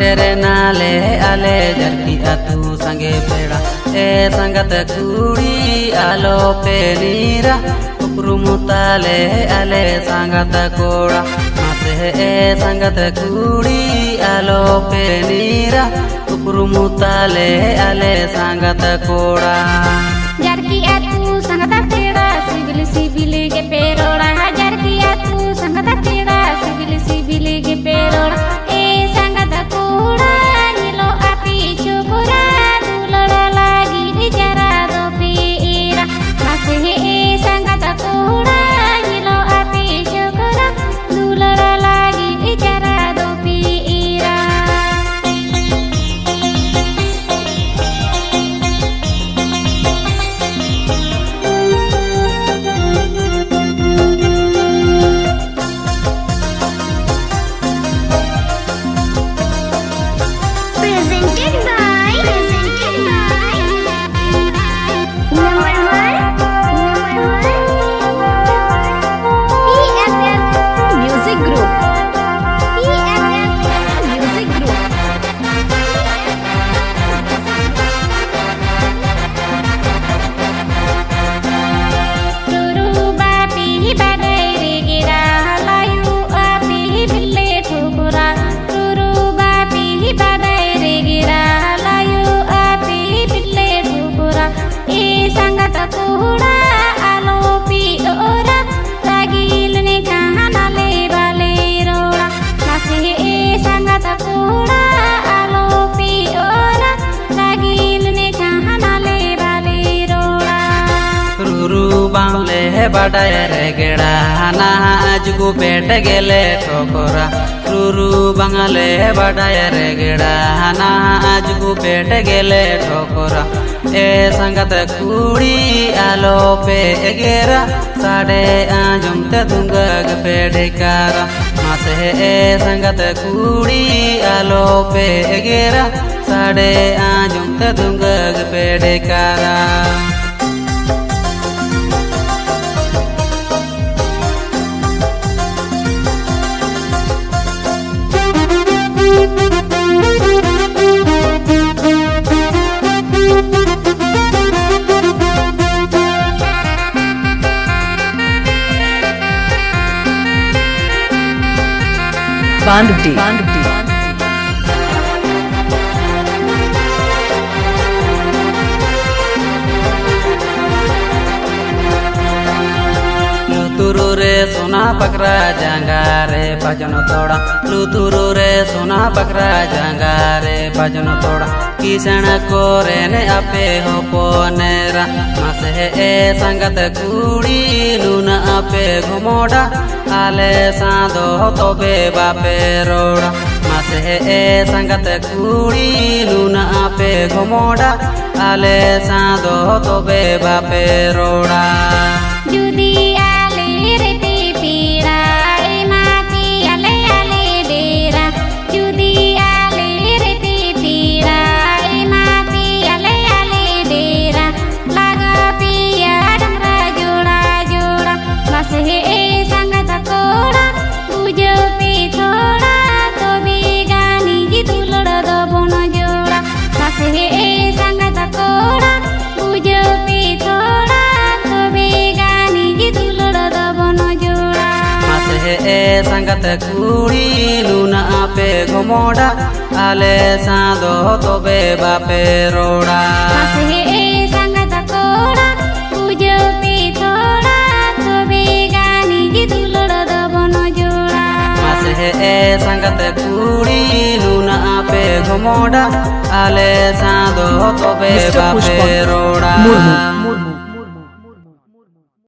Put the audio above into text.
सेटेरे नाले आले जरकी अतु संगे पेड़ा ए संगत कुड़ी आलो पे नीरा उपरुमुताले आले संगत कोड़ा मासे ए संगत कुड़ी आलो पे नीरा उपरुमुताले आले संगत कोड़ा जरकी अतु संगत पेड़ा सिबिल सिबिल के पेरोड़ा जरकी अतु संगत पेड़ा सिबिल सिबिल के पेरोड़ा ए संगत कोड़ा नीलो आपी चुपुरा दुलड़ा लागी जरा दो पीरा मासे ए संगत कोड़ा नीलो आपी चुपुरा दुलड़ा लागी जरा दो पीरा बांगले बड़ाय रे गेड़ा ना आजगु पेट गेले ठोकरा रुरु बांगले बड़ाय रे गेड़ा ना आजगु पेट गेले ठोकरा ए संगत कुड़ी आलो पे गेरा साडे आजमते दुंगग पेड़कारा मासे ए संगत कुड़ी आलो पे गेरा साडे आजमते दुंगग पेड़कारा Bandupti. लुतुरु रे सोना पकड़ा जंगारे भजन तोड़ा लुतुरु रे सोना पकड़ा जंगारे भजन तोड़ा किसण को रेने आपे हो पोनेरा मासे ए संगत कुड़ी लूना आपे घुमोड़ा आले सादो तोबे बापे रोड़ा मासे ए संगत कुड़ी लूना आपे घुमोड़ा आले सादो तोबे बापे रोड़ा संगत कुड़ी लूना आपे घुमोड़ा आले सादो तोबे बापे रोड़ा संगत कोड़ा पूजो पे थोड़ा तोबे गानी की दुलड़ दबन जोड़ा मासे ए संगत कुड़ी लूना आपे घुमोड़ा आले सादो तोबे बापे रोड़ा।